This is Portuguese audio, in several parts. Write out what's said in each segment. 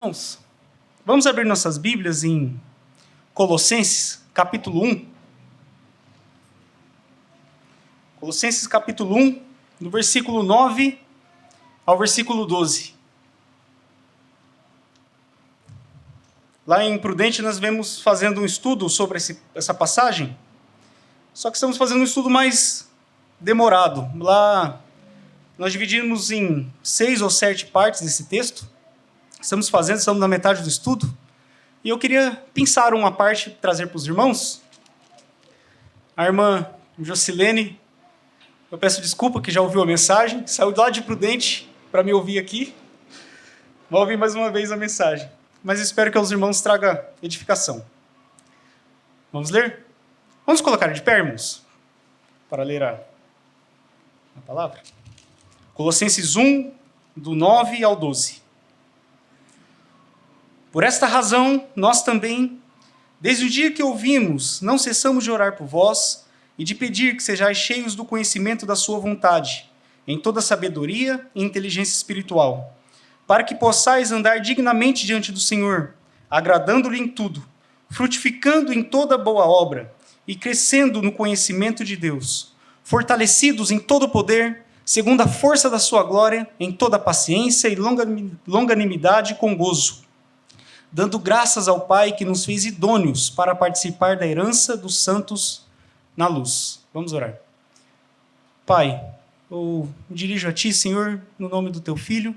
Irmãos, vamos abrir nossas Bíblias em Colossenses, capítulo 1. Colossenses, capítulo 1, do versículo 9 ao versículo 12. Lá em Prudente nós vemos fazendo um estudo sobre essa passagem, só que estamos fazendo um estudo mais demorado. Lá nós dividimos em 6 ou 7 partes desse texto. Estamos na metade do estudo, e eu queria pensar uma parte, trazer para os irmãos. A irmã Jocilene, eu peço desculpa que já ouviu a mensagem, saiu lá de Prudente para me ouvir aqui. Vou ouvir mais uma vez a mensagem, mas espero que aos irmãos traga edificação. Vamos ler? Vamos colocar de pé, irmãos, para ler a palavra. Colossenses 1, do 9 ao 12. Por esta razão, nós também, desde o dia que ouvimos, não cessamos de orar por vós e de pedir que sejais cheios do conhecimento da sua vontade, em toda sabedoria e inteligência espiritual, para que possais andar dignamente diante do Senhor, agradando-lhe em tudo, frutificando em toda boa obra e crescendo no conhecimento de Deus, fortalecidos em todo poder, segundo a força da sua glória, em toda paciência e longanimidade com gozo, dando graças ao Pai que nos fez idôneos para participar da herança dos santos na luz. Vamos orar. Pai, eu me dirijo a Ti, Senhor, no nome do Teu Filho,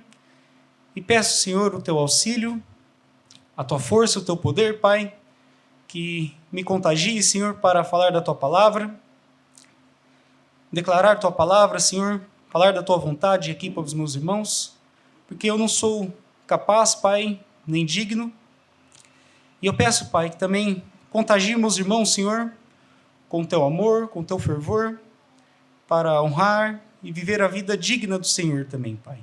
e peço, Senhor, o Teu auxílio, a Tua força, o Teu poder, Pai, que me contagie, Senhor, para falar da Tua palavra, declarar Tua palavra, Senhor, falar da Tua vontade aqui para os meus irmãos, porque eu não sou capaz, Pai, nem digno. E eu peço, Pai, que também contagie meus irmãos, Senhor, com o Teu amor, com o Teu fervor, para honrar e viver a vida digna do Senhor também, Pai.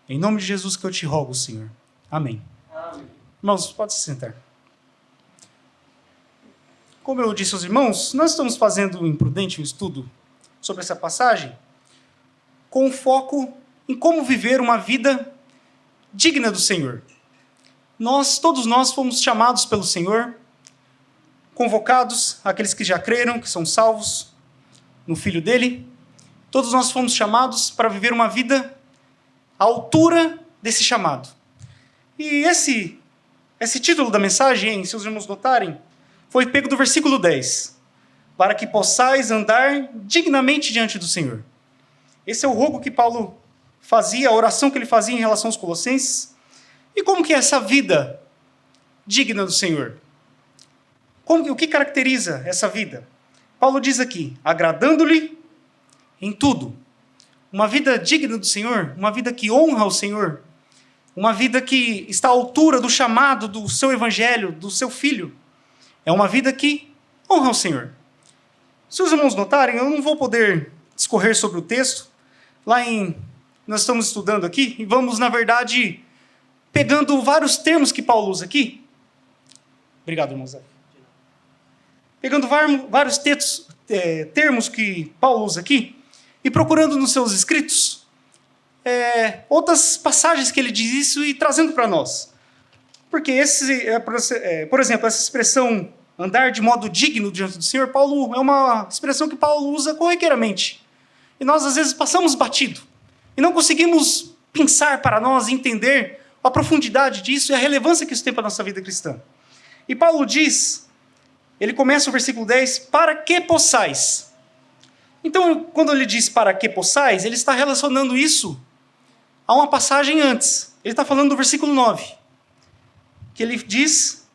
Em nome de Jesus que eu te rogo, Senhor. Amém. Amém. Irmãos, pode se sentar. Como eu disse aos irmãos, nós estamos fazendo em Prudente um estudo sobre essa passagem com foco em como viver uma vida digna do Senhor. Todos nós fomos chamados pelo Senhor, convocados, aqueles que já creram, que são salvos no Filho dele. Todos nós fomos chamados para viver uma vida à altura desse chamado. E esse título da mensagem, se os irmãos notarem, foi pego do versículo 10. Para que possais andar dignamente diante do Senhor. Esse é o rogo que Paulo fazia, a oração que ele fazia em relação aos Colossenses. E como que é essa vida digna do Senhor? O que caracteriza essa vida? Paulo diz aqui, agradando-lhe em tudo. Uma vida digna do Senhor, uma vida que honra o Senhor, uma vida que está à altura do chamado do seu evangelho, do seu filho. É uma vida que honra o Senhor. Se os irmãos notarem, eu não vou poder discorrer sobre o texto. Nós estamos estudando aqui e vamos, na verdade, pegando vários termos que Paulo usa aqui. Obrigado, irmão Zé. Pegando vários termos que Paulo usa aqui e procurando nos seus escritos outras passagens que ele diz isso e trazendo para nós. Porque, por exemplo, essa expressão andar de modo digno diante do Senhor, é uma expressão que Paulo usa corriqueiramente. E nós, às vezes, passamos batido. E não conseguimos pensar para nós, entender a profundidade disso e a relevância que isso tem para a nossa vida cristã. E Paulo diz, ele começa o versículo 10, para que possais. Então, quando ele diz para que possais, ele está relacionando isso a uma passagem antes. Ele está falando do versículo 9, que ele diz,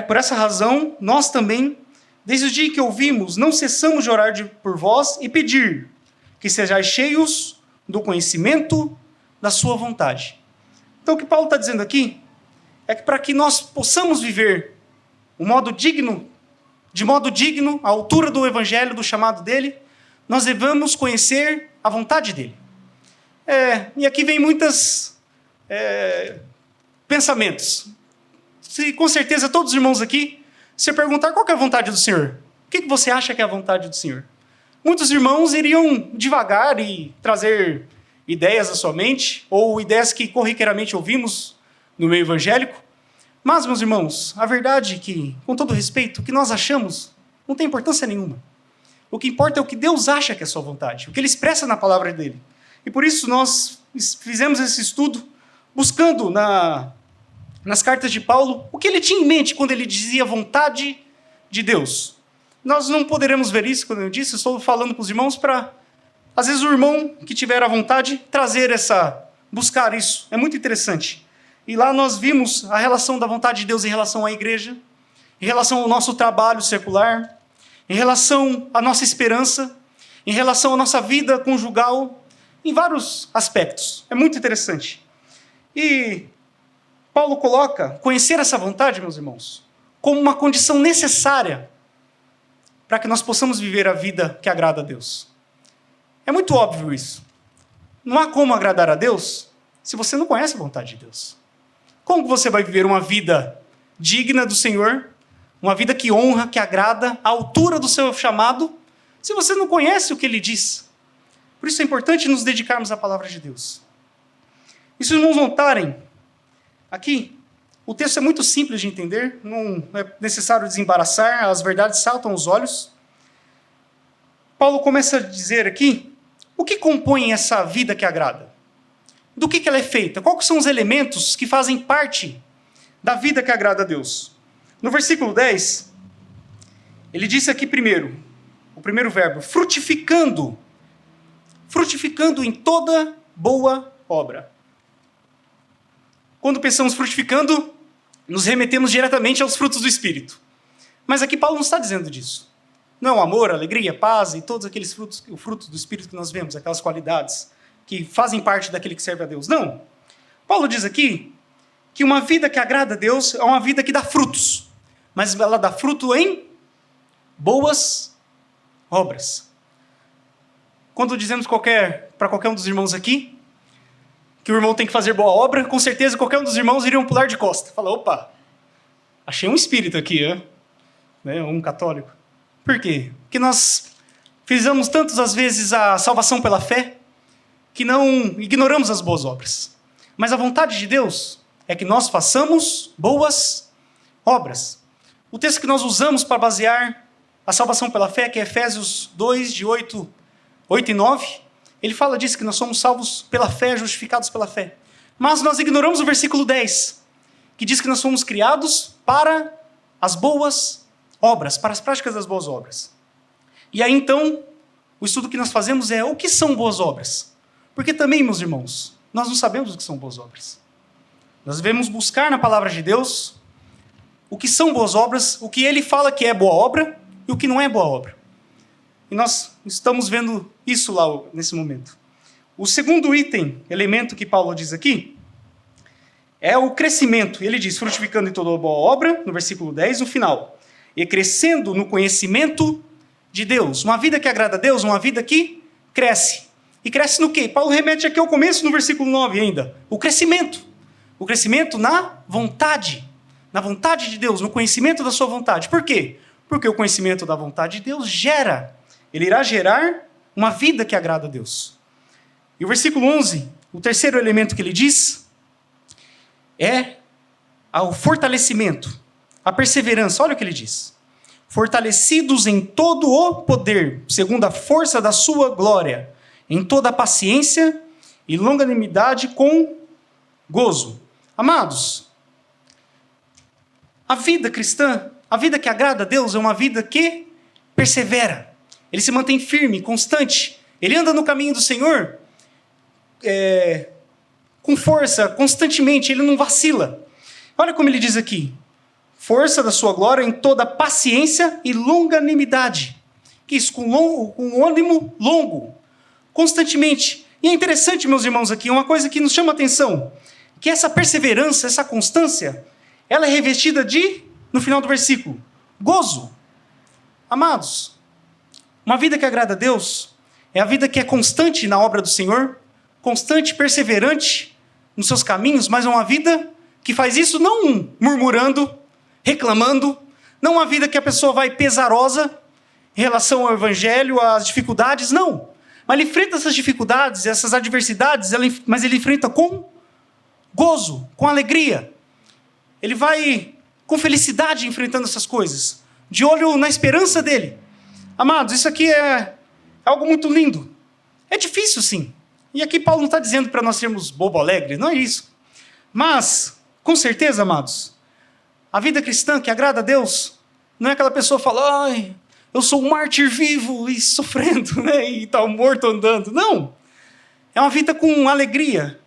por essa razão, nós também, desde o dia que ouvimos, não cessamos de orar por vós e pedir que sejais cheios do conhecimento da sua vontade. Então, o que Paulo está dizendo aqui é que para que nós possamos viver de modo digno, à altura do evangelho, do chamado dele, nós devemos conhecer a vontade dele. E aqui vem muitos pensamentos. Com certeza, todos os irmãos aqui, se eu perguntar qual que é a vontade do Senhor, o que você acha que é a vontade do Senhor? Muitos irmãos iriam devagar e trazer ideias à sua mente, ou ideias que corriqueiramente ouvimos no meio evangélico. Mas, meus irmãos, a verdade é que, com todo respeito, o que nós achamos não tem importância nenhuma. O que importa é o que Deus acha que é a sua vontade, o que Ele expressa na palavra dEle. E por isso nós fizemos esse estudo buscando nas cartas de Paulo o que ele tinha em mente quando ele dizia vontade de Deus. Nós não poderemos ver isso, quando eu disse, estou falando para os irmãos para, às vezes, o irmão que tiver a vontade, buscar isso. É muito interessante. E lá nós vimos a relação da vontade de Deus em relação à igreja, em relação ao nosso trabalho secular, em relação à nossa esperança, em relação à nossa vida conjugal, em vários aspectos. É muito interessante. E Paulo coloca conhecer essa vontade, meus irmãos, como uma condição necessária para que nós possamos viver a vida que agrada a Deus. É muito óbvio isso. Não há como agradar a Deus se você não conhece a vontade de Deus. Como você vai viver uma vida digna do Senhor, uma vida que honra, que agrada, à altura do seu chamado, se você não conhece o que Ele diz? Por isso é importante nos dedicarmos à palavra de Deus. E se os irmãos notarem, aqui, o texto é muito simples de entender, não é necessário desembaraçar, as verdades saltam aos olhos. Paulo começa a dizer aqui, o que compõe essa vida que agrada? Do que ela é feita? Quais são os elementos que fazem parte da vida que agrada a Deus? No versículo 10, ele disse aqui primeiro, o primeiro verbo, frutificando em toda boa obra. Quando pensamos frutificando, nos remetemos diretamente aos frutos do Espírito. Mas aqui Paulo não está dizendo disso. Não é o amor, a alegria, a paz e todos aqueles frutos, o fruto do Espírito que nós vemos, aquelas qualidades que fazem parte daquele que serve a Deus. Não. Paulo diz aqui que uma vida que agrada a Deus é uma vida que dá frutos. Mas ela dá fruto em boas obras. Quando dizemos para qualquer um dos irmãos aqui que o irmão tem que fazer boa obra, com certeza qualquer um dos irmãos iriam pular de costa. Fala, opa, achei um espírito aqui, né? Um católico. Por quê? Porque nós fizemos tantas as vezes a salvação pela fé que não ignoramos as boas obras. Mas a vontade de Deus é que nós façamos boas obras. O texto que nós usamos para basear a salvação pela fé, que é Efésios 2, de 8 e 9, ele fala disso, que nós somos salvos pela fé, justificados pela fé. Mas nós ignoramos o versículo 10, que diz que nós fomos criados para as boas obras, para as práticas das boas obras. E aí então, o estudo que nós fazemos é o que são boas obras? Porque também, meus irmãos, nós não sabemos o que são boas obras. Nós devemos buscar na palavra de Deus o que são boas obras, o que ele fala que é boa obra e o que não é boa obra. E nós estamos vendo isso lá nesse momento. O segundo elemento que Paulo diz aqui, é o crescimento. Ele diz, frutificando em toda boa obra, no versículo 10, no final. E crescendo no conhecimento de Deus. Uma vida que agrada a Deus, uma vida que cresce. E cresce no quê? Paulo remete aqui ao começo, no versículo 9 ainda. O crescimento. O crescimento na vontade de Deus, no conhecimento da sua vontade. Por quê? Porque o conhecimento da vontade de Deus ele irá gerar uma vida que agrada a Deus. E o versículo 11, o terceiro elemento que ele diz, é o fortalecimento, a perseverança. Olha o que ele diz. Fortalecidos em todo o poder, segundo a força da sua glória, em toda a paciência e longanimidade com gozo. Amados, a vida cristã, a vida que agrada a Deus, é uma vida que persevera. Ele se mantém firme, constante. Ele anda no caminho do Senhor com força, constantemente. Ele não vacila. Olha como ele diz aqui. Força da sua glória em toda paciência e longanimidade. Que isso? Com ânimo longo. Constantemente. E é interessante, meus irmãos, aqui, uma coisa que nos chama a atenção. Que essa perseverança, essa constância, ela é revestida no final do versículo, gozo. Amados, uma vida que agrada a Deus é a vida que é constante na obra do Senhor, constante, perseverante nos seus caminhos, mas é uma vida que faz isso não murmurando, reclamando, não uma vida que a pessoa vai pesarosa em relação ao evangelho, às dificuldades, não. Mas ele enfrenta essas dificuldades, essas adversidades, mas ele enfrenta com gozo, com alegria. Ele vai com felicidade enfrentando essas coisas, de olho na esperança dele. Amados, isso aqui é algo muito lindo. É difícil, sim. E aqui Paulo não está dizendo para nós sermos bobo alegre, não é isso. Mas, com certeza, amados, a vida cristã que agrada a Deus não é aquela pessoa que fala, ai, eu sou um mártir vivo e sofrendo, né? E está morto andando. Não. É uma vida com alegria,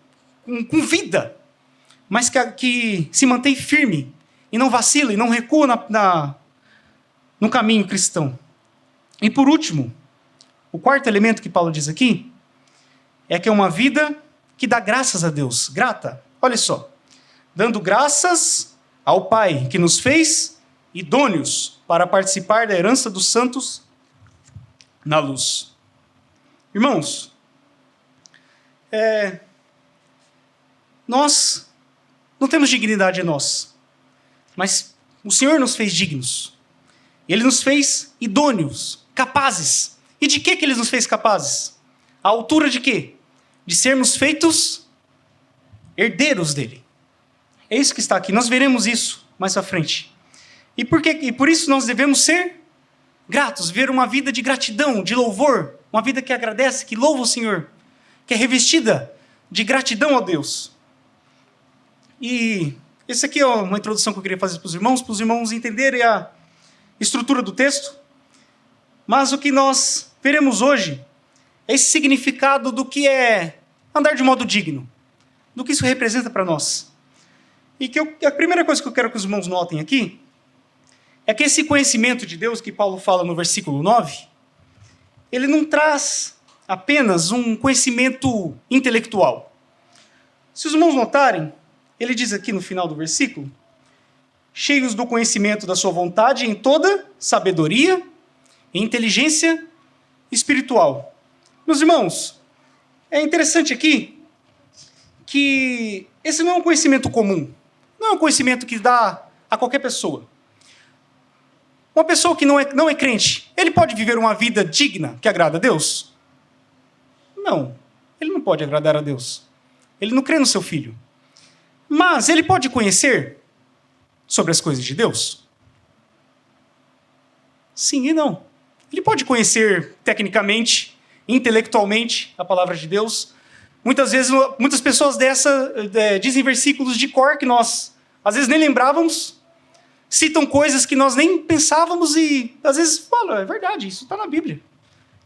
com vida, mas que se mantém firme e não vacila e não recua no caminho cristão. E por último, o quarto elemento que Paulo diz aqui é que é uma vida que dá graças a Deus, grata. Olha só, dando graças ao Pai que nos fez idôneos para participar da herança dos santos na luz. Irmãos, nós não temos dignidade em nós, mas o Senhor nos fez dignos. Ele nos fez idôneos, capazes. E de que Ele nos fez capazes? À altura de quê? De sermos feitos herdeiros dele. É isso que está aqui. Nós veremos isso mais à frente. E por isso nós devemos ser gratos, ver uma vida de gratidão, de louvor, uma vida que agradece, que louva o Senhor, que é revestida de gratidão a Deus. E essa aqui é uma introdução que eu queria fazer para os irmãos entenderem a estrutura do texto. Mas o que nós veremos hoje é esse significado do que é andar de modo digno, do que isso representa para nós. E a primeira coisa que eu quero que os irmãos notem aqui é que esse conhecimento de Deus que Paulo fala no versículo 9, ele não traz apenas um conhecimento intelectual. Se os irmãos notarem, ele diz aqui no final do versículo, cheios do conhecimento da sua vontade em toda sabedoria e inteligência espiritual. Meus irmãos, é interessante aqui que esse não é um conhecimento comum, não é um conhecimento que dá a qualquer pessoa. Uma pessoa que não é crente, ele pode viver uma vida digna que agrada a Deus? Não, ele não pode agradar a Deus. Ele não crê no seu filho. Mas ele pode conhecer sobre as coisas de Deus? Sim e não. Ele pode conhecer tecnicamente, intelectualmente a palavra de Deus. Muitas vezes, muitas pessoas dizem versículos de cor que nós às vezes nem lembrávamos, citam coisas que nós nem pensávamos e às vezes falam, é verdade, isso está na Bíblia.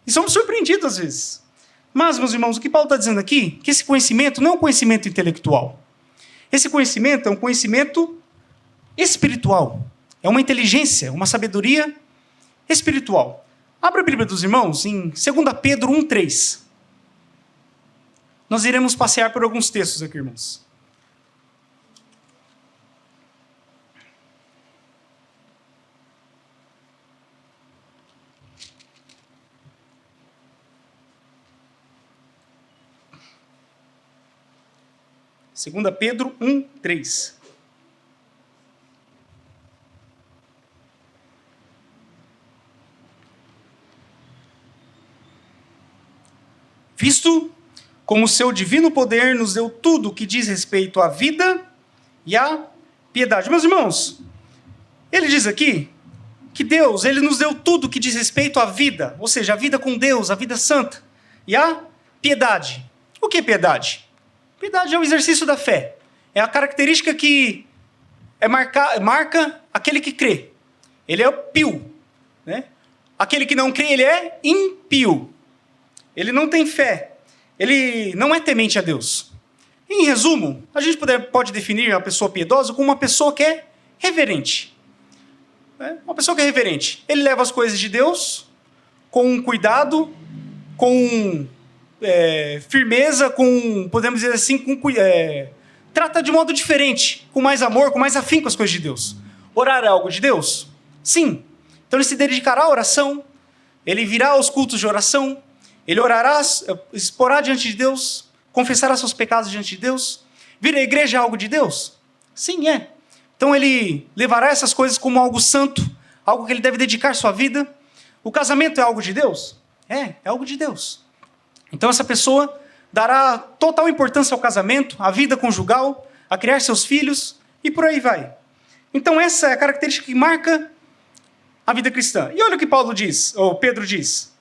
E somos surpreendidos às vezes. Mas, meus irmãos, o que Paulo está dizendo aqui, que esse conhecimento não é um conhecimento intelectual. Esse conhecimento é um conhecimento espiritual. É uma inteligência, uma sabedoria espiritual. Abra a Bíblia dos irmãos em 2 Pedro 1:3. Nós iremos passear por alguns textos aqui, irmãos. Segunda Pedro 1:3. Visto como o seu divino poder nos deu tudo que diz respeito à vida e à piedade. Meus irmãos, ele diz aqui que Deus, ele nos deu tudo que diz respeito à vida, ou seja, a vida com Deus, a vida santa, e à piedade. O que é piedade? Piedade é o exercício da fé. É a característica que marca aquele que crê. Ele é pio, né? Aquele que não crê, ele é impio. Ele não tem fé. Ele não é temente a Deus. Em resumo, a gente pode definir a pessoa piedosa como uma pessoa que é reverente. Uma pessoa que é reverente. Ele leva as coisas de Deus com cuidado, com firmeza, podemos dizer assim, trata de modo diferente, com mais amor, com mais afinco as coisas de Deus. Orar é algo de Deus? Sim. Então ele se dedicará à oração, ele virá aos cultos de oração, ele orará, exporá diante de Deus, confessará seus pecados diante de Deus. Vir à igreja é algo de Deus? Sim, é. Então ele levará essas coisas como algo santo, algo que ele deve dedicar sua vida. O casamento é algo de Deus? É algo de Deus. Então essa pessoa dará total importância ao casamento, à vida conjugal, a criar seus filhos e por aí vai. Então essa é a característica que marca a vida cristã. E olha o que Paulo diz, ou Pedro diz.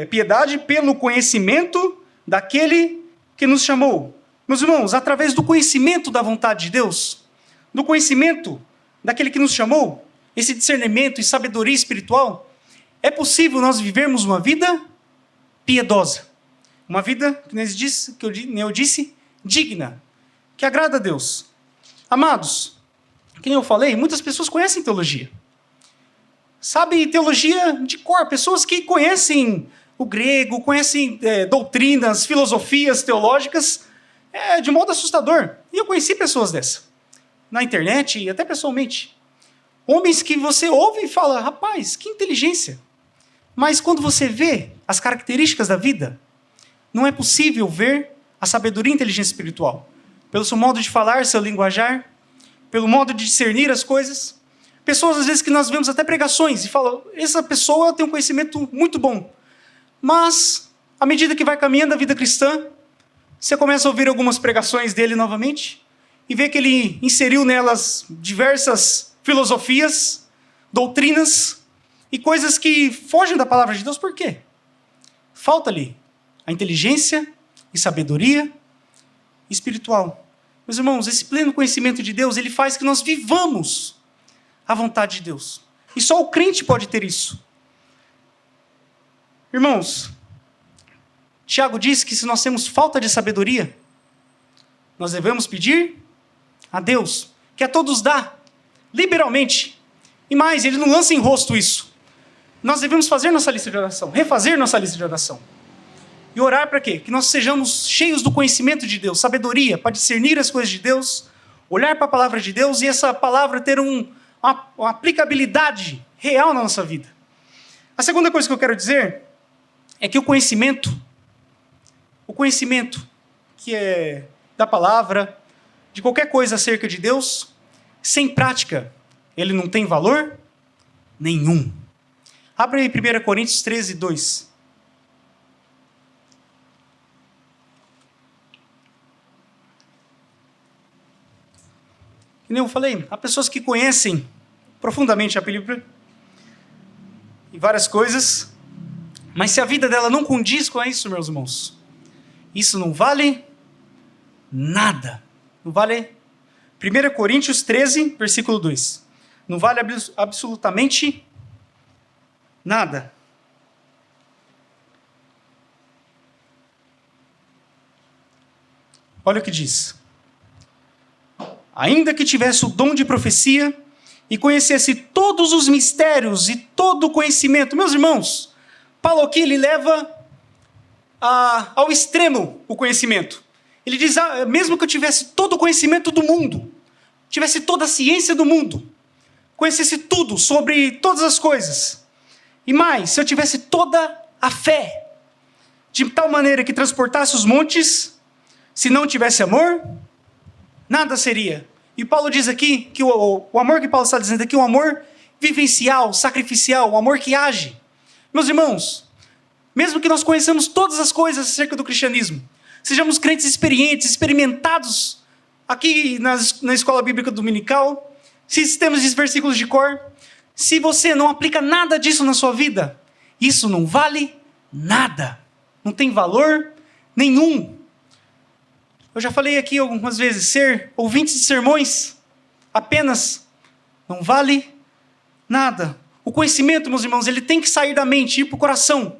Piedade pelo conhecimento daquele que nos chamou. Meus irmãos, através do conhecimento da vontade de Deus, do conhecimento daquele que nos chamou, esse discernimento e sabedoria espiritual, é possível nós vivermos uma vida piedosa. Uma vida, que eu disse, digna, que agrada a Deus. Amados, que nem eu falei, muitas pessoas conhecem teologia. Sabe teologia de cor, pessoas que conhecem o grego, conhecem doutrinas, filosofias teológicas, de modo assustador. E eu conheci pessoas dessas, na internet e até pessoalmente. Homens que você ouve e fala, rapaz, que inteligência. Mas quando você vê as características da vida, não é possível ver a sabedoria e inteligência espiritual. Pelo seu modo de falar, seu linguajar, pelo modo de discernir as coisas. Pessoas, às vezes, que nós vemos até pregações e falam, essa pessoa tem um conhecimento muito bom. Mas, à medida que vai caminhando a vida cristã, você começa a ouvir algumas pregações dele novamente e vê que ele inseriu nelas diversas filosofias, doutrinas e coisas que fogem da palavra de Deus. Por quê? Falta-lhe a inteligência e sabedoria espiritual. Meus irmãos, esse pleno conhecimento de Deus, ele faz que nós vivamos a vontade de Deus. E só o crente pode ter isso. Irmãos, Tiago diz que se nós temos falta de sabedoria, nós devemos pedir a Deus, que a todos dá, liberalmente. E mais, ele não lança em rosto isso. Nós devemos fazer nossa lista de oração, refazer nossa lista de oração. E orar para quê? Que nós sejamos cheios do conhecimento de Deus, sabedoria, para discernir as coisas de Deus, olhar para a palavra de Deus e essa palavra ter uma aplicabilidade real na nossa vida. A segunda coisa que eu quero dizer é que o conhecimento que é da palavra, de qualquer coisa acerca de Deus, sem prática, ele não tem valor nenhum. Abre aí 1 Coríntios 13, 2. Como eu falei, há pessoas que conhecem profundamente a Bíblia e várias coisas, mas se a vida dela não condiz com isso, meus irmãos, isso não vale nada. Não vale. 1 Coríntios 13, versículo 2. Não vale absolutamente nada. Olha o que diz. Ainda que tivesse o dom de profecia e conhecesse todos os mistérios e todo o conhecimento. Meus irmãos, Paulo aqui ele leva ao extremo o conhecimento. Ele diz, mesmo que eu tivesse todo o conhecimento do mundo, tivesse toda a ciência do mundo, conhecesse tudo sobre todas as coisas, e mais, se eu tivesse toda a fé, de tal maneira que transportasse os montes, se não tivesse amor, nada seria. E Paulo diz aqui que o amor que Paulo está dizendo aqui é um amor vivencial, sacrificial, um amor que age. Meus irmãos, mesmo que nós conheçamos todas as coisas acerca do cristianismo, sejamos crentes experientes, experimentados aqui na escola bíblica dominical, se temos esses versículos de cor, se você não aplica nada disso na sua vida, isso não vale nada. Não tem valor nenhum. Eu já falei aqui algumas vezes, ser ouvintes de sermões apenas não vale nada. O conhecimento, meus irmãos, ele tem que sair da mente, ir para o coração.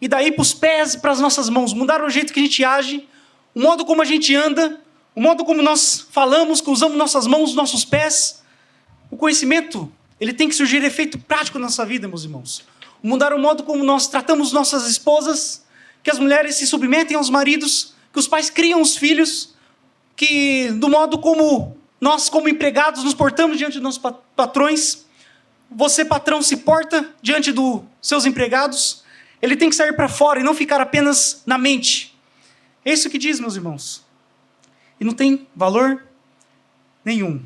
E daí para os pés e para as nossas mãos. Mudar o jeito que a gente age, o modo como a gente anda, o modo como nós falamos, que usamos nossas mãos, nossos pés. O conhecimento, ele tem que surgir efeito prático na nossa vida, meus irmãos. Mudar o modo como nós tratamos nossas esposas, que as mulheres se submetem aos maridos, que os pais criam os filhos, que do modo como nós, como empregados, nos portamos diante dos nossos patrões. Você, patrão, se porta diante dos seus empregados. Ele tem que sair para fora e não ficar apenas na mente. É isso que diz, meus irmãos. E não tem valor nenhum.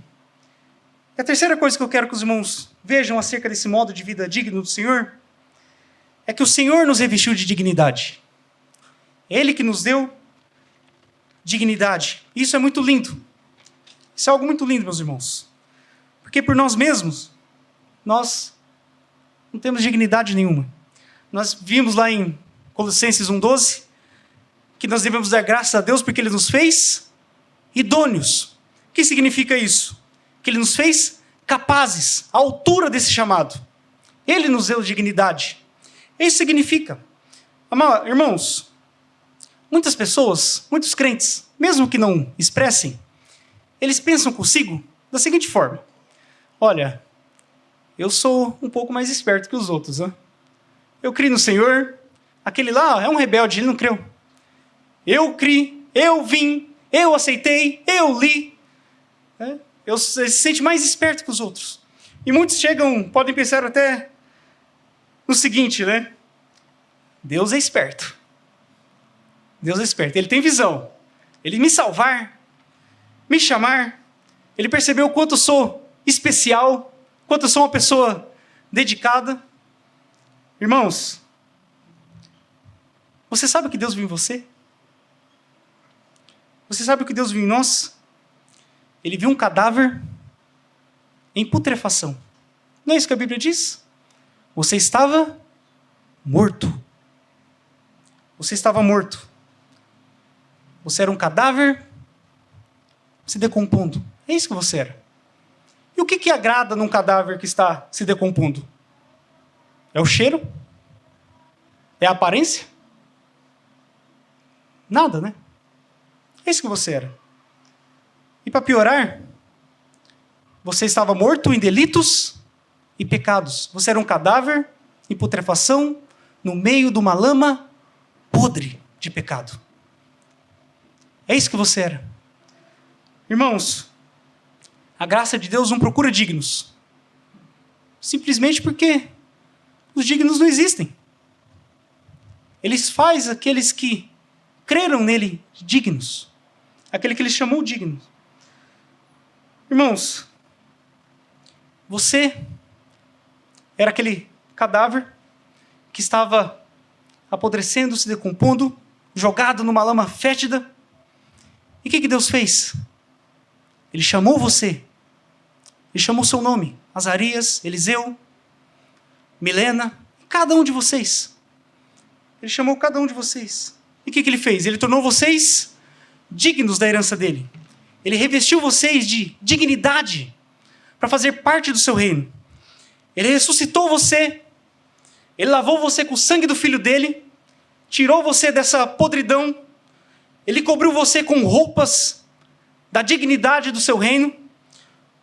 E a terceira coisa que eu quero que os irmãos vejam acerca desse modo de vida digno do Senhor é que o Senhor nos revestiu de dignidade. Ele que nos deu dignidade. Isso é muito lindo. Isso é algo muito lindo, meus irmãos. Porque por nós mesmos, nós não temos dignidade nenhuma. Nós vimos lá em Colossenses 1,12, que nós devemos dar graças a Deus porque Ele nos fez idôneos. O que significa isso? Que Ele nos fez capazes, à altura desse chamado. Ele nos deu dignidade. Isso significa, irmãos, muitas pessoas, muitos crentes, mesmo que não expressem, eles pensam consigo da seguinte forma: olha, eu sou um pouco mais esperto que os outros, né? Eu criei no Senhor, aquele lá é um rebelde, ele não creu. Eu criei, eu vim, eu aceitei, eu li. Ele se sente mais esperto que os outros. E muitos podem pensar até no seguinte, né? Deus é esperto. Deus é esperto, Ele tem visão. Ele me salvar, me chamar, Ele percebeu o quanto eu sou especial, quanto eu sou uma pessoa dedicada. Irmãos, você sabe o que Deus viu em você? Você sabe o que Deus viu em nós? Ele viu um cadáver em putrefação. Não é isso que a Bíblia diz? Você estava morto. Você estava morto. Você era um cadáver se decompondo. É isso que você era. E o que agrada num cadáver que está se decompondo? É o cheiro? É a aparência? Nada, né? É isso que você era. E para piorar, você estava morto em delitos e pecados. Você era um cadáver em putrefação, no meio de uma lama podre de pecado. É isso que você era. Irmãos, a graça de Deus não procura dignos. Simplesmente porque os dignos não existem. Ele faz aqueles que creram nele dignos. Aquele que ele chamou dignos. Irmãos, você era aquele cadáver que estava apodrecendo, se decompondo, jogado numa lama fétida. E o que Deus fez? Ele chamou você. Ele chamou seu nome. Azarias, Eliseu, Milena, cada um de vocês. Ele chamou cada um de vocês. E o que ele fez? Ele tornou vocês dignos da herança dele. Ele revestiu vocês de dignidade para fazer parte do seu reino. Ele ressuscitou você. Ele lavou você com o sangue do Filho dele. Tirou você dessa podridão. Ele cobriu você com roupas da dignidade do seu reino.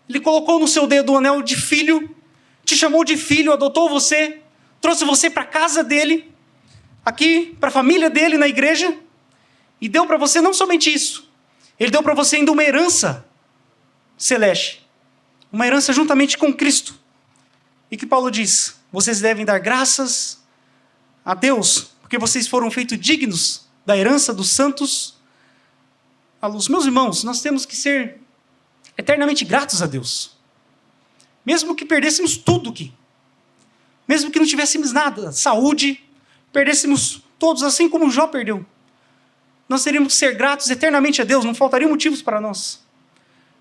Ele colocou no seu dedo o anel de filho. Te chamou de filho, adotou você. Trouxe você para a casa dele. Aqui, para a família dele na igreja. E deu para você não somente isso. Ele deu para você ainda uma herança celeste. Uma herança juntamente com Cristo. E que Paulo diz: vocês devem dar graças a Deus, porque vocês foram feitos dignos da herança dos santos à luz. Meus irmãos, nós temos que ser eternamente gratos a Deus. Mesmo que perdêssemos tudo aqui. Mesmo que não tivéssemos nada, saúde, perdêssemos todos, assim como Jó perdeu. Nós teríamos que ser gratos eternamente a Deus, não faltariam motivos para nós.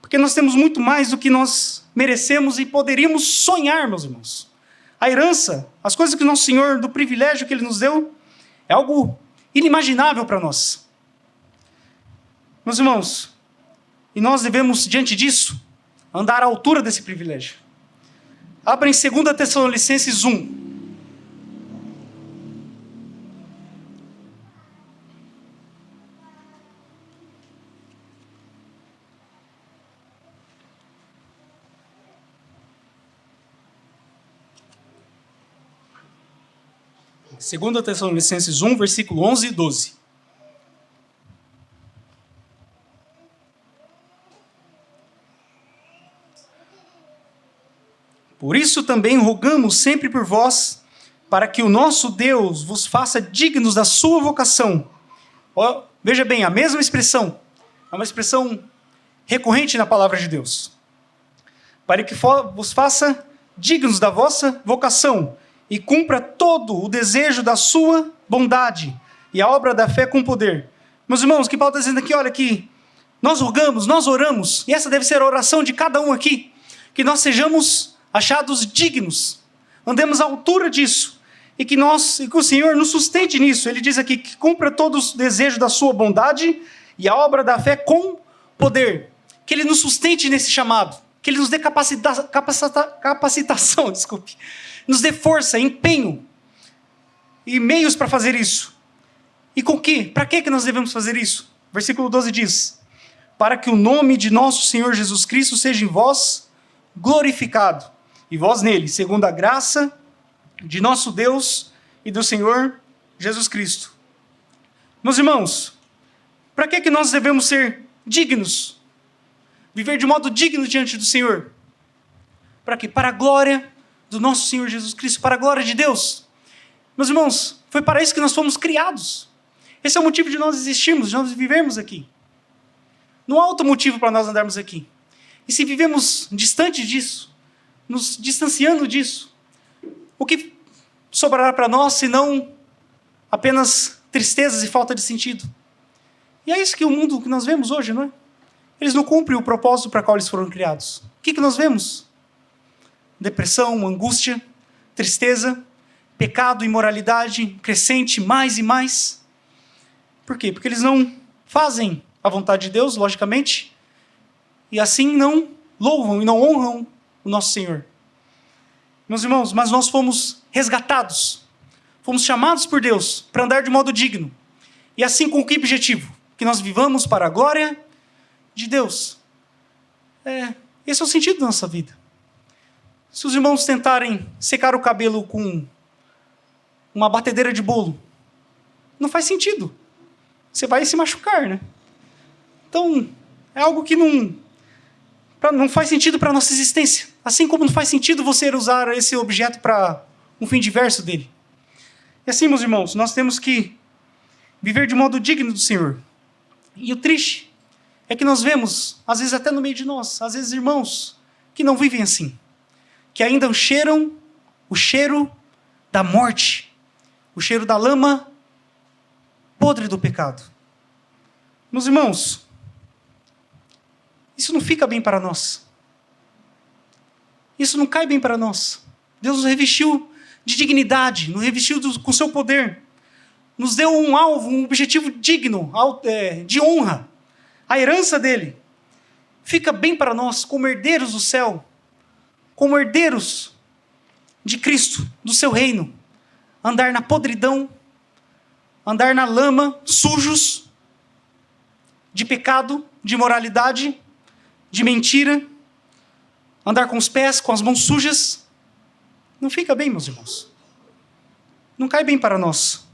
Porque nós temos muito mais do que nós merecemos e poderíamos sonhar, meus irmãos. A herança, as coisas que o nosso Senhor, do privilégio que Ele nos deu, é algo inimaginável para nós. Meus irmãos, e nós devemos, diante disso, andar à altura desse privilégio. Abra em 2 Tessalonicenses 1. Segunda Tessalonicenses 1, versículo 11 e 12. Por isso também rogamos sempre por vós, para que o nosso Deus vos faça dignos da sua vocação. Veja bem, a mesma expressão, é uma expressão recorrente na palavra de Deus. Para que vos faça dignos da vossa vocação, e cumpra todo o desejo da sua bondade, e a obra da fé com poder. Meus irmãos, o que Paulo está dizendo aqui, olha, que nós rogamos, nós oramos, e essa deve ser a oração de cada um aqui, que nós sejamos achados dignos, andemos à altura disso, e que o Senhor nos sustente nisso. Ele diz aqui que cumpra todos os desejos da sua bondade e a obra da fé com poder. Que Ele nos sustente nesse chamado, que Ele nos dê capacitação, nos dê força, empenho e meios para fazer isso. E com que? Para que nós devemos fazer isso? Versículo 12 diz: para que o nome de nosso Senhor Jesus Cristo seja em vós glorificado, e vós nele, segundo a graça de nosso Deus e do Senhor Jesus Cristo. Meus irmãos, para que nós devemos ser dignos? Viver de modo digno diante do Senhor? Para quê? Para a glória do nosso Senhor Jesus Cristo, para a glória de Deus. Meus irmãos, foi para isso que nós fomos criados. Esse é o motivo de nós existirmos, de nós vivermos aqui. Não há outro motivo para nós andarmos aqui. E se vivemos distante disso, nos distanciando disso, o que sobrará para nós senão apenas tristezas e falta de sentido? E é isso que o mundo que nós vemos hoje, não é? Eles não cumprem o propósito para o qual eles foram criados. O que nós vemos? Depressão, angústia, tristeza, pecado, imoralidade crescente, mais e mais. Por quê? Porque eles não fazem a vontade de Deus, logicamente, e assim não louvam e não honram o nosso Senhor. Meus irmãos, mas nós fomos resgatados, fomos chamados por Deus para andar de modo digno. E assim com que objetivo? Que nós vivamos para a glória de Deus. Esse é o sentido da nossa vida. Se os irmãos tentarem secar o cabelo com uma batedeira de bolo, não faz sentido. Você vai se machucar, né? Então, é algo que não faz sentido para a nossa existência. Assim como não faz sentido você usar esse objeto para um fim diverso dele. E assim, meus irmãos, nós temos que viver de modo digno do Senhor. E o triste é que nós vemos, às vezes até no meio de nós, às vezes irmãos que não vivem assim, que ainda cheiram o cheiro da morte, o cheiro da lama podre do pecado. Meus irmãos, isso não fica bem para nós. Isso não cai bem para nós. Deus nos revestiu de dignidade, nos revestiu com seu poder, nos deu um alvo, um objetivo digno, de honra, a herança dele. Fica bem para nós, como herdeiros do céu, como herdeiros de Cristo, do seu reino, andar na podridão, andar na lama, sujos, de pecado, de imoralidade, de mentira, andar com os pés, com as mãos sujas. Não fica bem, meus irmãos. Não cai bem para nós.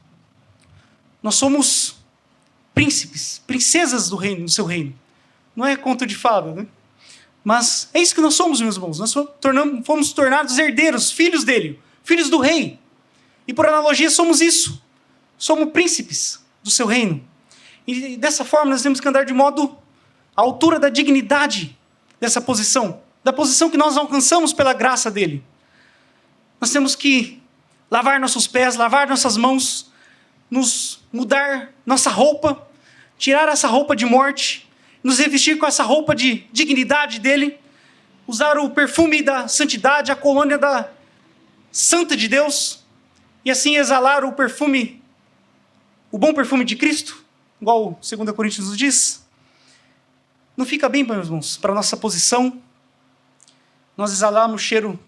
Nós somos príncipes, princesas do reino, do seu reino. Não é conto de fada, né? Mas é isso que nós somos, meus irmãos. Nós fomos tornados herdeiros, filhos dele, filhos do rei. E por analogia somos isso. Somos príncipes do seu reino. E dessa forma nós temos que andar de modo à altura da dignidade dessa posição, da posição que nós alcançamos pela graça dele. Nós temos que lavar nossos pés, lavar nossas mãos, nos mudar nossa roupa, tirar essa roupa de morte, nos revestir com essa roupa de dignidade dele, usar o perfume da santidade, a colônia da santa de Deus, e assim exalar o bom perfume de Cristo, igual 2 Coríntios nos diz. Não fica bem, meus irmãos, para a nossa posição, nós exalarmos o cheiro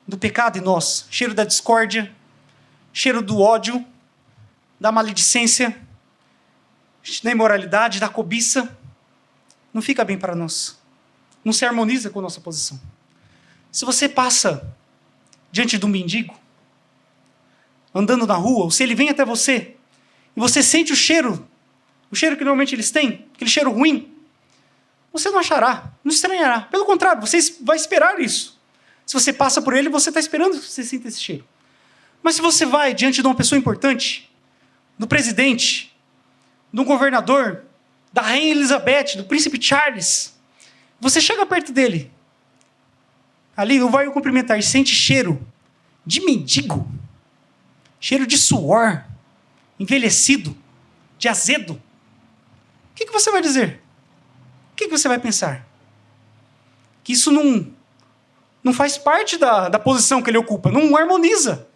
do pecado em nós, cheiro da discórdia, cheiro do ódio, da maledicência, da imoralidade, da cobiça. Não fica bem para nós. Não se harmoniza com a nossa posição. Se você passa diante de um mendigo, andando na rua, ou se ele vem até você, e você sente o cheiro que normalmente eles têm, aquele cheiro ruim, você não achará, não estranhará. Pelo contrário, você vai esperar isso. Se você passa por ele, você está esperando que você sinta esse cheiro. Mas se você vai diante de uma pessoa importante, do presidente, de um governador, da rainha Elizabeth, do príncipe Charles, você chega perto dele, ali não vai o cumprimentar, e sente cheiro de mendigo, cheiro de suor, envelhecido, de azedo. O que você vai dizer? que você vai pensar? Que isso não faz parte da posição que ele ocupa, não harmoniza.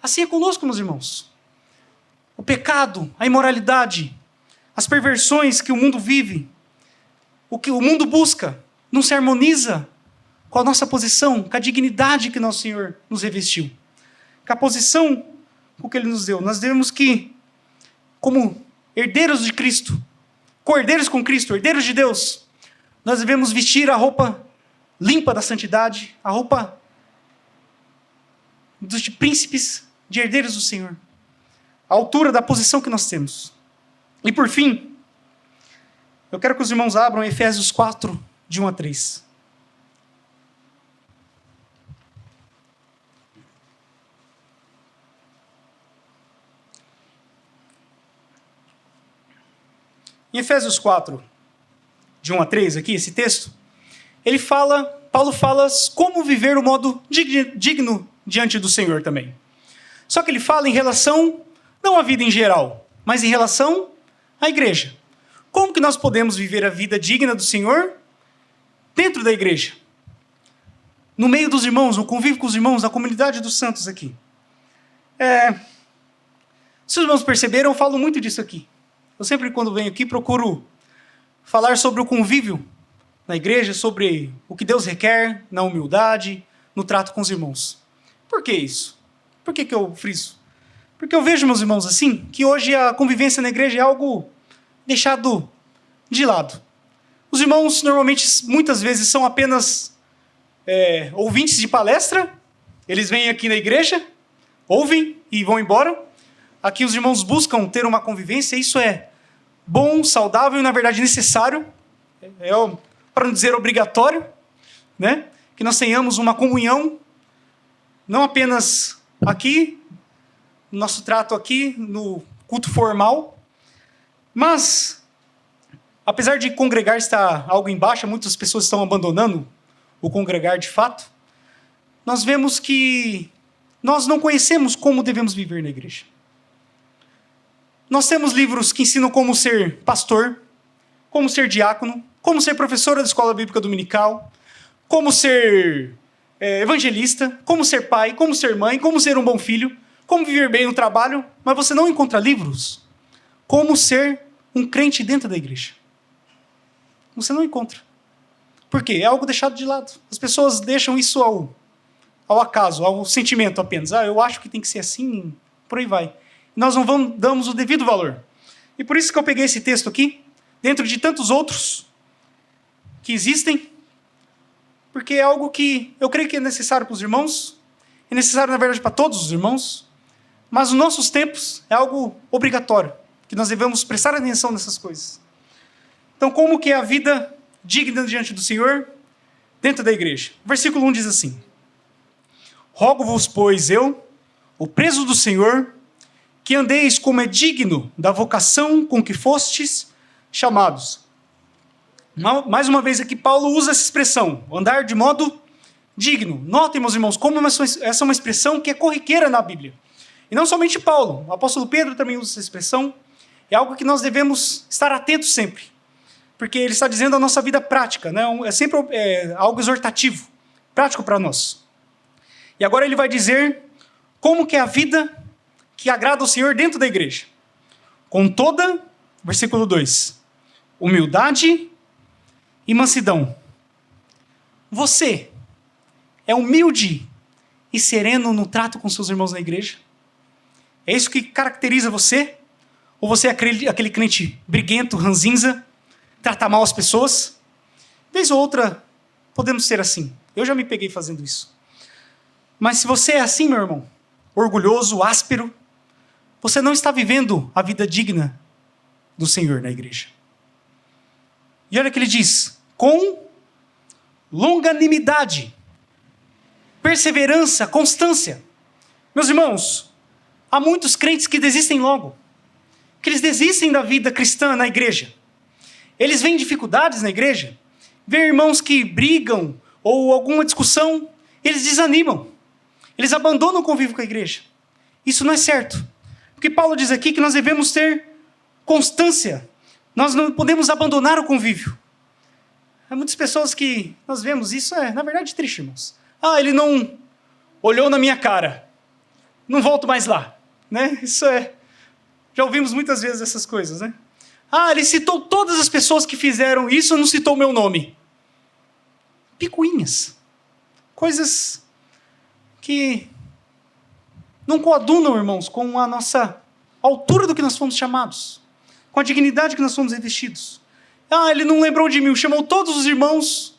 Assim é conosco, meus irmãos. O pecado, a imoralidade, as perversões que o mundo vive, o que o mundo busca, não se harmoniza com a nossa posição, com a dignidade que nosso Senhor nos revestiu, com a posição com que Ele nos deu. Nós devemos que, como herdeiros de Cristo, co-herdeiros com Cristo, herdeiros de Deus, nós devemos vestir a roupa limpa da santidade, a roupa dos príncipes, de herdeiros do Senhor, a altura da posição que nós temos. E por fim, eu quero que os irmãos abram Efésios 4, de 1 a 3. Em Efésios 4, de 1 a 3, aqui, esse texto, Paulo fala como viver o modo digno diante do Senhor também. Só que ele fala em relação, não à vida em geral, mas em relação à igreja. Como que nós podemos viver a vida digna do Senhor dentro da igreja? No meio dos irmãos, no convívio com os irmãos, na comunidade dos santos aqui. Se os irmãos perceberam, eu falo muito disso aqui. Eu sempre, quando venho aqui, procuro falar sobre o convívio na igreja, sobre o que Deus requer na humildade, no trato com os irmãos. Por que isso? Por que eu friso? Porque eu vejo, meus irmãos, assim, que hoje a convivência na igreja é algo deixado de lado. Os irmãos, normalmente, muitas vezes, são apenas ouvintes de palestra. Eles vêm aqui na igreja, ouvem e vão embora. Aqui os irmãos buscam ter uma convivência, isso é bom, saudável e, na verdade, necessário, para não dizer obrigatório, né? Que nós tenhamos uma comunhão, não apenas aqui, no nosso trato aqui, no culto formal, mas, apesar de congregar estar algo em baixa, muitas pessoas estão abandonando o congregar de fato, nós vemos que nós não conhecemos como devemos viver na igreja. Nós temos livros que ensinam como ser pastor, como ser diácono, como ser professora da escola bíblica dominical, como ser evangelista, como ser pai, como ser mãe, como ser um bom filho, como viver bem no trabalho, mas você não encontra livros como ser um crente dentro da igreja. Você não encontra. Por quê? É algo deixado de lado. As pessoas deixam isso ao acaso, ao sentimento apenas. Eu acho que tem que ser assim, por aí vai. Nós não damos o devido valor. E por isso que eu peguei esse texto aqui, dentro de tantos outros que existem, porque é algo que eu creio que é necessário para os irmãos, é necessário, na verdade, para todos os irmãos, mas nos nossos tempos é algo obrigatório, que nós devemos prestar atenção nessas coisas. Então, como que é a vida digna diante do Senhor dentro da igreja? O versículo 1 diz assim: Rogo-vos, pois, eu, o preso do Senhor, que andeis como é digno da vocação com que fostes chamados. Mais uma vez aqui, Paulo usa essa expressão, andar de modo digno. Notem, meus irmãos, como essa é uma expressão que é corriqueira na Bíblia. E não somente Paulo, o apóstolo Pedro também usa essa expressão. É algo que nós devemos estar atentos sempre. Porque ele está dizendo a nossa vida prática, né? É sempre algo exortativo, prático para nós. E agora ele vai dizer como que é a vida que agrada ao Senhor dentro da igreja. Com toda, versículo 2, humildade e mansidão. Você é humilde e sereno no trato com seus irmãos na igreja? É isso que caracteriza você? Ou você é aquele crente briguento, ranzinza, trata mal as pessoas? Vez ou outra, podemos ser assim. Eu já me peguei fazendo isso. Mas se você é assim, meu irmão, orgulhoso, áspero, você não está vivendo a vida digna do Senhor na igreja. E olha o que ele diz: com longanimidade, perseverança, constância. Meus irmãos, há muitos crentes que desistem logo, que eles desistem da vida cristã na igreja. Eles veem dificuldades na igreja, veem irmãos que brigam ou alguma discussão, eles desanimam, eles abandonam o convívio com a igreja. Isso não é certo, porque Paulo diz aqui que nós devemos ter constância, nós não podemos abandonar o convívio. Há muitas pessoas que nós vemos, isso na verdade, triste, irmãos. Ele não olhou na minha cara, não volto mais lá. Né? Já ouvimos muitas vezes essas coisas, né? Ele citou todas as pessoas que fizeram isso, não citou o meu nome. Picuinhas. Coisas que não coadunam, irmãos, com a nossa altura do que nós fomos chamados, com a dignidade que nós fomos revestidos. Ele não lembrou de mim, chamou todos os irmãos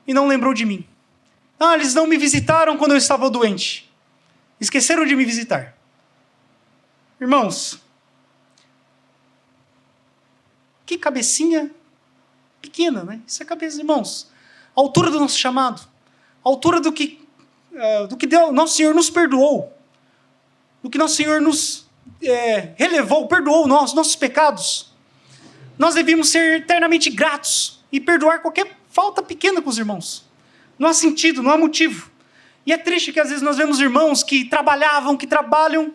e não lembrou de mim. Eles não me visitaram quando eu estava doente. Esqueceram de me visitar. Irmãos, que cabecinha pequena, né? Isso é cabeça, irmãos. A altura do nosso chamado, a altura do que nosso Senhor nos perdoou, do que nosso Senhor nos relevou, perdoou nossos pecados. Nós devíamos ser eternamente gratos e perdoar qualquer falta pequena com os irmãos. Não há sentido, não há motivo. E é triste que às vezes nós vemos irmãos que trabalham,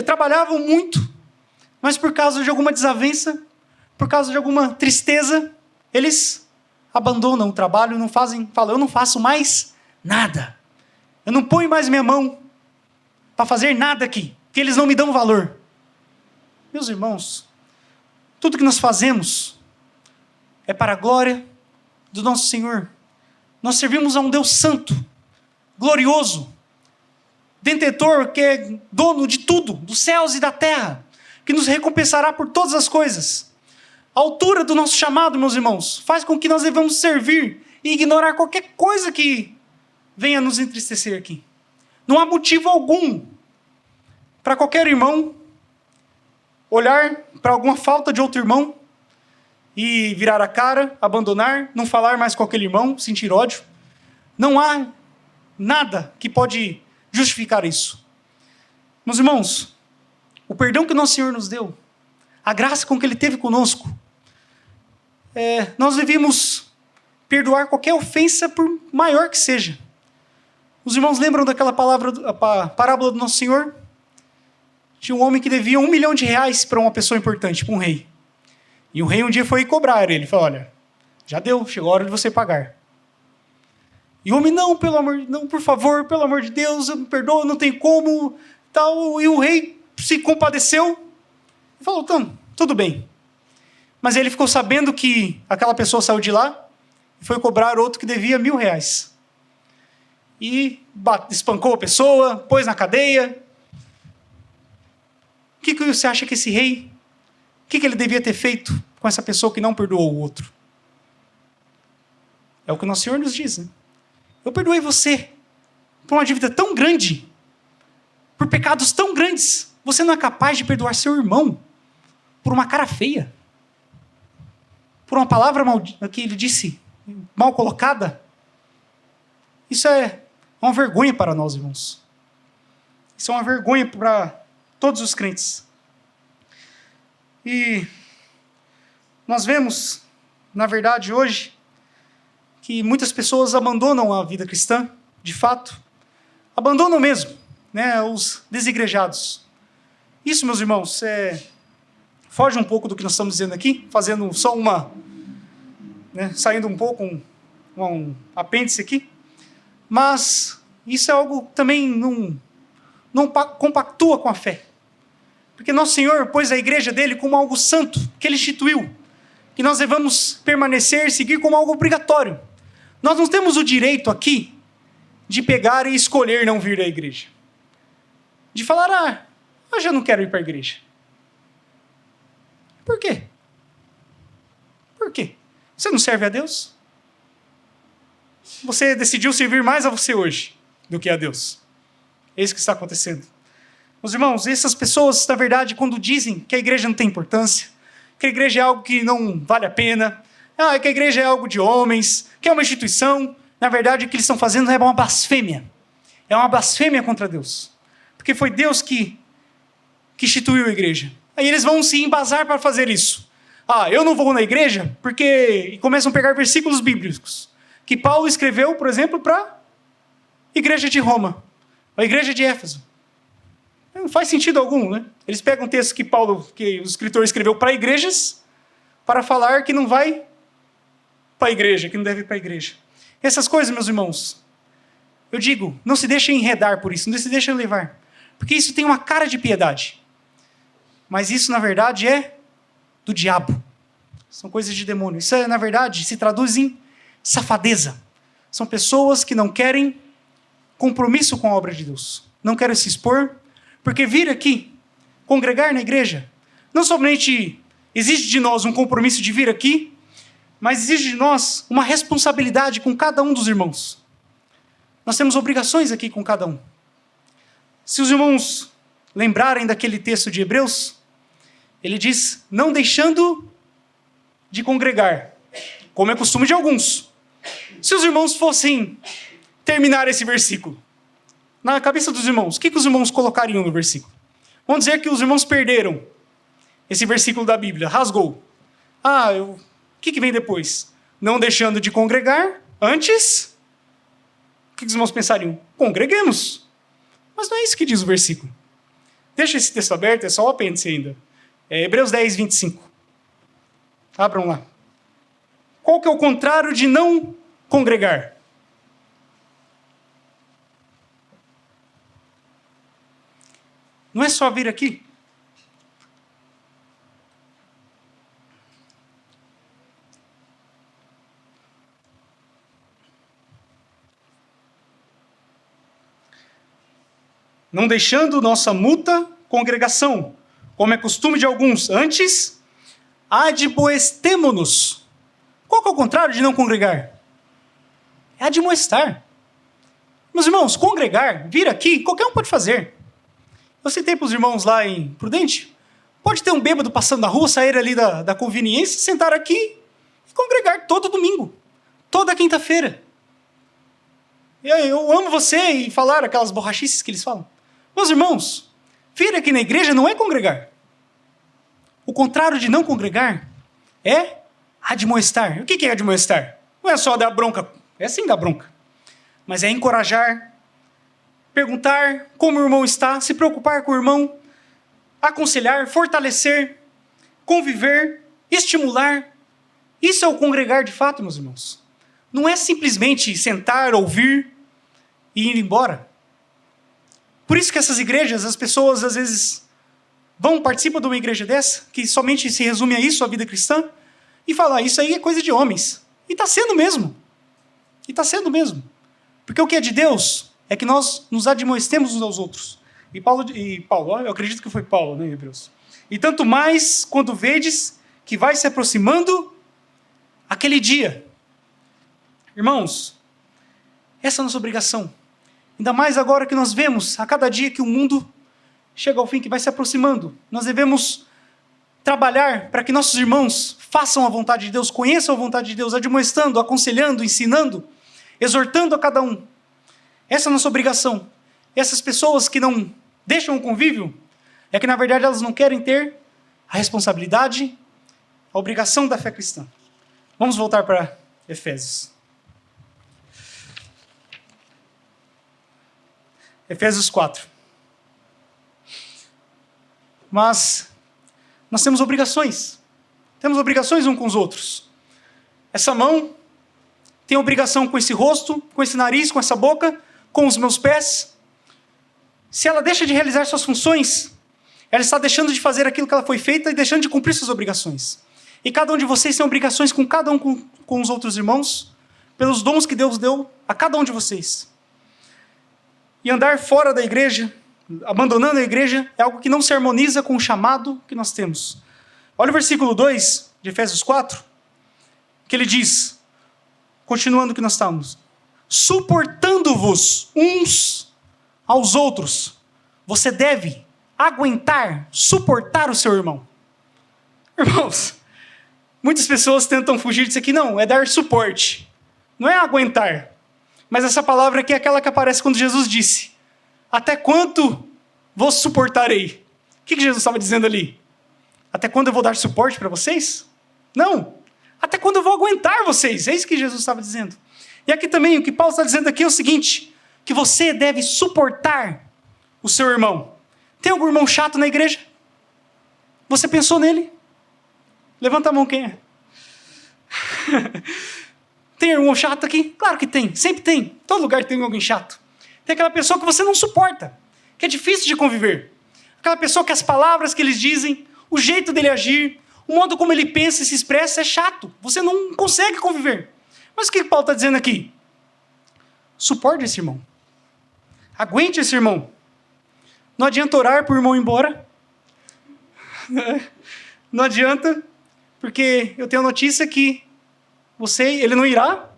trabalhavam muito, mas por causa de alguma desavença, por causa de alguma tristeza, eles abandonam o trabalho, falam, eu não faço mais nada. Eu não ponho mais minha mão para fazer nada aqui, porque eles não me dão valor. Meus irmãos, tudo que nós fazemos é para a glória do nosso Senhor. Nós servimos a um Deus santo, glorioso, detentor, que é dono de tudo, dos céus e da terra, que nos recompensará por todas as coisas. A altura do nosso chamado, meus irmãos, faz com que nós devamos servir e ignorar qualquer coisa que venha nos entristecer aqui. Não há motivo algum para qualquer irmão olhar para alguma falta de outro irmão e virar a cara, abandonar, não falar mais com aquele irmão, sentir ódio. Não há nada que pode justificar isso. Meus irmãos, o perdão que nosso Senhor nos deu, a graça com que Ele teve conosco, nós devíamos perdoar qualquer ofensa, por maior que seja. Os irmãos lembram daquela parábola do nosso Senhor? Tinha um homem que devia R$1 milhão para uma pessoa importante, para um rei. E o rei um dia foi cobrar ele. Falou, olha, já deu, chegou a hora de você pagar. E o homem, não, por favor, pelo amor de Deus, me perdoa, não tem como. Tal. E o rei se compadeceu e falou, então, tudo bem. Mas ele ficou sabendo que aquela pessoa saiu de lá e foi cobrar outro que devia R$1.000. E espancou a pessoa, pôs na cadeia. O que você acha que esse rei, o que ele devia ter feito com essa pessoa que não perdoou o outro? É o que o nosso Senhor nos diz, né? Eu perdoei você por uma dívida tão grande, por pecados tão grandes. Você não é capaz de perdoar seu irmão por uma cara feia, por uma palavra que ele disse, mal colocada. Isso é uma vergonha para nós, irmãos. Isso é uma vergonha para todos os crentes. E nós vemos, na verdade, hoje, que muitas pessoas abandonam a vida cristã, de fato. Abandonam mesmo, né, os desigrejados. Isso, meus irmãos, foge um pouco do que nós estamos dizendo aqui, fazendo só saindo um pouco um apêndice aqui. Mas isso é algo que também não compactua com a fé. Porque nosso Senhor pôs a igreja dele como algo santo, que ele instituiu, que nós devemos permanecer e seguir como algo obrigatório. Nós não temos o direito aqui de pegar e escolher não vir à igreja. De falar, eu já não quero ir para a igreja. Por quê? Por quê? Você não serve a Deus? Você decidiu servir mais a você hoje do que a Deus. É isso que está acontecendo. Meus irmãos, essas pessoas, na verdade, quando dizem que a igreja não tem importância, que a igreja é algo que não vale a pena, que a igreja é algo de homens, que é uma instituição, na verdade, o que eles estão fazendo é uma blasfêmia. É uma blasfêmia contra Deus. Porque foi Deus que instituiu a igreja. Aí eles vão se embasar para fazer isso. Eu não vou na igreja porque... E começam a pegar versículos bíblicos que Paulo escreveu, por exemplo, para a igreja de Roma, a igreja de Éfeso. Não faz sentido algum, né? Eles pegam textos que o escritor escreveu para igrejas, para falar que não vai para a igreja, que não deve ir para a igreja. Essas coisas, meus irmãos, eu digo, não se deixem enredar por isso, não se deixem levar. Porque isso tem uma cara de piedade. Mas isso, na verdade, é do diabo. São coisas de demônio. Isso, na verdade, se traduz em safadeza. São pessoas que não querem compromisso com a obra de Deus. Não querem se expor, porque vir aqui, congregar na igreja, não somente exige de nós um compromisso de vir aqui, mas exige de nós uma responsabilidade com cada um dos irmãos. Nós temos obrigações aqui com cada um. Se os irmãos lembrarem daquele texto de Hebreus, ele diz, não deixando de congregar, como é costume de alguns. Se os irmãos fossem terminar esse versículo, na cabeça dos irmãos, o que os irmãos colocariam no versículo? Vamos dizer que os irmãos perderam esse versículo da Bíblia, rasgou. O que vem depois? Não deixando de congregar, antes, o que os irmãos pensariam? Congreguemos. Mas não é isso que diz o versículo. Deixa esse texto aberto, é só o apêndice ainda. É Hebreus 10, 25. Abram lá. Qual que é o contrário de não congregar? Não é só vir aqui. Não deixando nossa mútua congregação, como é costume de alguns, antes, admoestemo-nos. Qual que é o contrário de não congregar? É admoestar. Meus irmãos, congregar, vir aqui, qualquer um pode fazer. Eu citei para os irmãos lá em Prudente, pode ter um bêbado passando na rua, sair ali da conveniência, sentar aqui e congregar todo domingo, toda quinta-feira. Eu amo você e falar aquelas borrachices que eles falam. Meus irmãos, vir aqui na igreja não é congregar. O contrário de não congregar é admoestar. O que é admoestar? Não é só dar bronca, é sim dar bronca. Mas é encorajar, perguntar como o irmão está, se preocupar com o irmão, aconselhar, fortalecer, conviver, estimular. Isso é o congregar de fato, meus irmãos. Não é simplesmente sentar, ouvir e ir embora. Por isso que essas igrejas, as pessoas às vezes participam de uma igreja dessa, que somente se resume a isso, a vida cristã, e falam, isso aí é coisa de homens. E está sendo mesmo. Porque o que é de Deus é que nós nos admoestemos uns aos outros. E Paulo, eu acredito que foi Paulo, né, Hebreus? E tanto mais quando vedes que vai se aproximando aquele dia. Irmãos, essa é a nossa obrigação. Ainda mais agora que nós vemos, a cada dia que o mundo chega ao fim, que vai se aproximando. Nós devemos trabalhar para que nossos irmãos façam a vontade de Deus, conheçam a vontade de Deus, admoestando, aconselhando, ensinando, exortando a cada um. Essa é a nossa obrigação. Essas pessoas que não deixam o convívio, é que na verdade elas não querem ter a responsabilidade, a obrigação da fé cristã. Vamos voltar para Efésios. Efésios 4. Mas nós temos obrigações. Temos obrigações uns com os outros. Essa mão tem obrigação com esse rosto, com esse nariz, com essa boca, com os meus pés. Se ela deixa de realizar suas funções, ela está deixando de fazer aquilo que ela foi feita e deixando de cumprir suas obrigações. E cada um de vocês tem obrigações com cada um com os outros irmãos, pelos dons que Deus deu a cada um de vocês. E andar fora da igreja, abandonando a igreja, é algo que não se harmoniza com o chamado que nós temos. Olha o versículo 2 de Efésios 4, que ele diz, continuando o que nós estamos, suportando-vos uns aos outros. Você deve aguentar, suportar o seu irmão. Irmãos, muitas pessoas tentam fugir disso aqui. Não, é dar suporte. Não é aguentar. Mas essa palavra aqui é aquela que aparece quando Jesus disse, até quanto vos suportarei? O que Jesus estava dizendo ali? Até quando eu vou dar suporte para vocês? Não. Até quando eu vou aguentar vocês? É isso que Jesus estava dizendo. E aqui também, o que Paulo está dizendo aqui é o seguinte, que você deve suportar o seu irmão. Tem algum irmão chato na igreja? Você pensou nele? Levanta a mão, quem é? Tem irmão chato aqui? Claro que tem, sempre tem. Em todo lugar tem alguém chato. Tem aquela pessoa que você não suporta, que é difícil de conviver. Aquela pessoa que as palavras que eles dizem, o jeito dele agir, o modo como ele pensa e se expressa é chato. Você não consegue conviver. Mas o que Paulo está dizendo aqui? Suporte esse irmão. Aguente esse irmão. Não adianta orar para o irmão ir embora. Não adianta, porque eu tenho a notícia que ele não irá,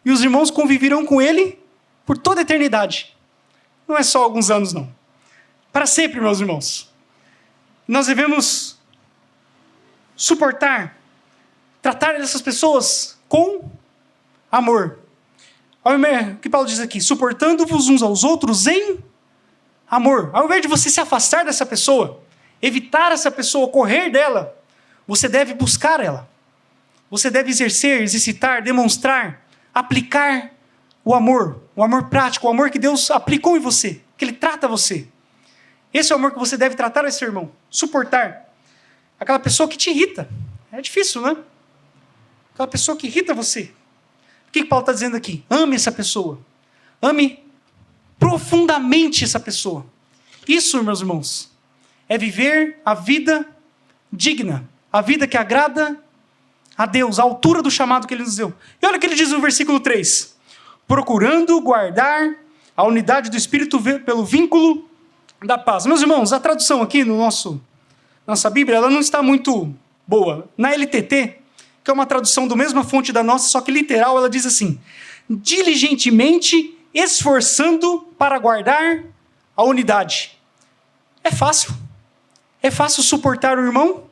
e os irmãos conviverão com ele por toda a eternidade. Não é só alguns anos, não. Para sempre, meus irmãos. Nós devemos suportar, tratar essas pessoas com amor. Olha o que Paulo diz aqui: suportando-vos uns aos outros em amor. Ao invés de você se afastar dessa pessoa, evitar essa pessoa, correr dela, você deve buscar ela. Você deve exercitar, demonstrar, aplicar o amor prático, o amor que Deus aplicou em você, que Ele trata você. Esse é o amor que você deve tratar esse irmão, suportar. Aquela pessoa que te irrita. É difícil, né? Aquela pessoa que irrita você. O que Paulo está dizendo aqui? Ame essa pessoa. Ame profundamente essa pessoa. Isso, meus irmãos, é viver a vida digna, a vida que agrada a Deus, à altura do chamado que Ele nos deu. E olha o que ele diz no versículo 3. Procurando guardar a unidade do Espírito pelo vínculo da paz. Meus irmãos, a tradução aqui no nossa Bíblia, ela não está muito boa. Na LTT, que é uma tradução da mesma fonte da nossa, só que literal, ela diz assim: diligentemente esforçando para guardar a unidade. É fácil. É fácil suportar o irmão?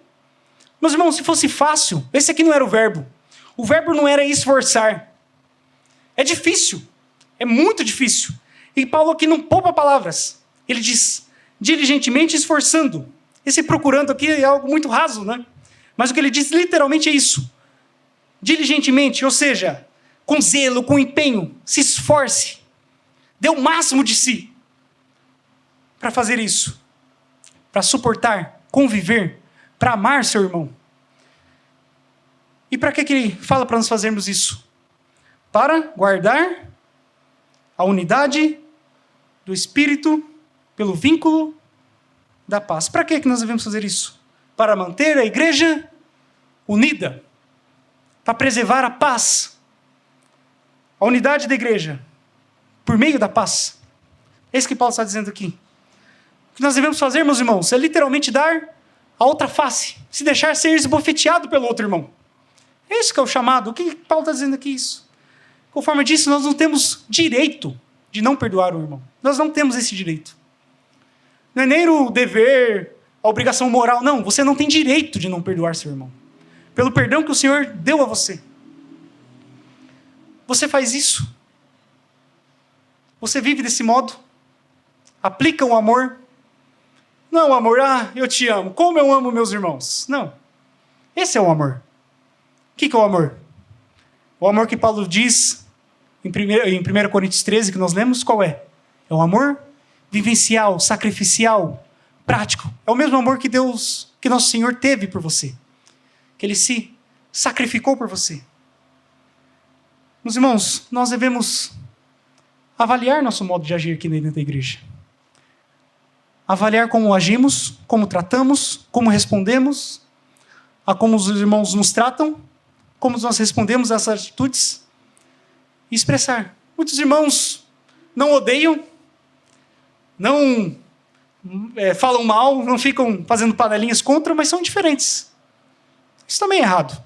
Meus irmãos, se fosse fácil, esse aqui não era o verbo. O verbo não era esforçar. É difícil. É muito difícil. E Paulo aqui não poupa palavras. Ele diz, diligentemente esforçando. Esse procurando aqui é algo muito raso, né? Mas o que ele diz literalmente é isso. Diligentemente, ou seja, com zelo, com empenho, se esforce. Dê o máximo de si para fazer isso. Para suportar, conviver, para amar seu irmão. E para que ele fala para nós fazermos isso? Para guardar a unidade do Espírito pelo vínculo da paz. Para que nós devemos fazer isso? Para manter a igreja unida. Para preservar a paz. A unidade da igreja. Por meio da paz. É isso que Paulo está dizendo aqui. O que nós devemos fazer, meus irmãos, é literalmente dar a outra face. Se deixar ser esbofeteado pelo outro irmão. É isso que é o chamado. O que Paulo está dizendo aqui? Isso. Conforme eu disse, nós não temos direito de não perdoar o irmão. Nós não temos esse direito. Não é nem o dever, a obrigação moral. Não, você não tem direito de não perdoar seu irmão. Pelo perdão que o Senhor deu a você. Você faz isso. Você vive desse modo. Aplica o amor. Não é o amor, eu te amo. Como eu amo meus irmãos. Não. Esse é o amor. O que é o amor? O amor que Paulo diz em 1 Coríntios 13, que nós lemos, qual é? É o amor vivencial, sacrificial, prático. É o mesmo amor que nosso Senhor teve por você. Que Ele se sacrificou por você. Meus irmãos, nós devemos avaliar nosso modo de agir aqui dentro da igreja. Avaliar como agimos, como tratamos, como respondemos, a como os irmãos nos tratam, como nós respondemos a essas atitudes, e expressar. Muitos irmãos não odeiam, não falam mal, não ficam fazendo panelinhas contra, mas são diferentes. Isso também é errado.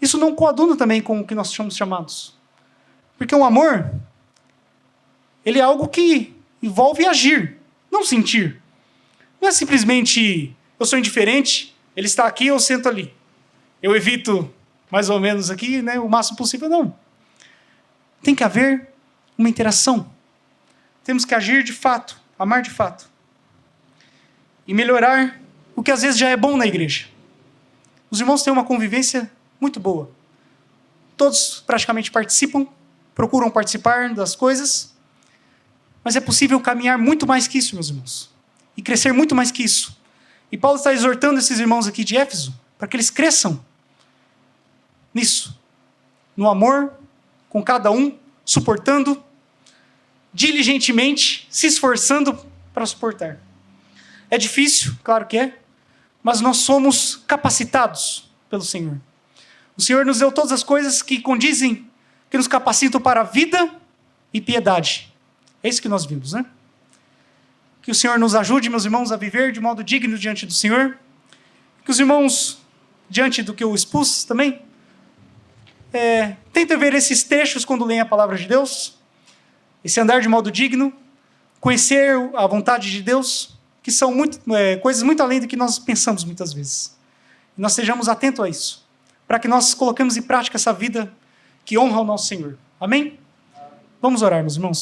Isso não coaduna também com o que nós somos chamados. Porque o amor, ele é algo que envolve agir, não sentir. Não é simplesmente, eu sou indiferente, ele está aqui, eu sento ali. Eu evito mais ou menos aqui, né, o máximo possível, não. Tem que haver uma interação. Temos que agir de fato, amar de fato. E melhorar o que às vezes já é bom na igreja. Os irmãos têm uma convivência muito boa. Todos praticamente participam, procuram participar das coisas, mas é possível caminhar muito mais que isso, meus irmãos. E crescer muito mais que isso. E Paulo está exortando esses irmãos aqui de Éfeso para que eles cresçam nisso. No amor com cada um, suportando diligentemente, se esforçando para suportar. É difícil, claro que é, mas nós somos capacitados pelo Senhor. O Senhor nos deu todas as coisas que condizem, que nos capacitam para a vida e piedade. É isso que nós vimos, né? Que o Senhor nos ajude, meus irmãos, a viver de modo digno diante do Senhor. Que os irmãos, diante do que eu expus também, tentem ver esses trechos quando leem a palavra de Deus, esse andar de modo digno, conhecer a vontade de Deus, que são coisas muito além do que nós pensamos muitas vezes. E nós sejamos atentos a isso, para que nós coloquemos em prática essa vida que honra o nosso Senhor. Amém? Vamos orar, meus irmãos.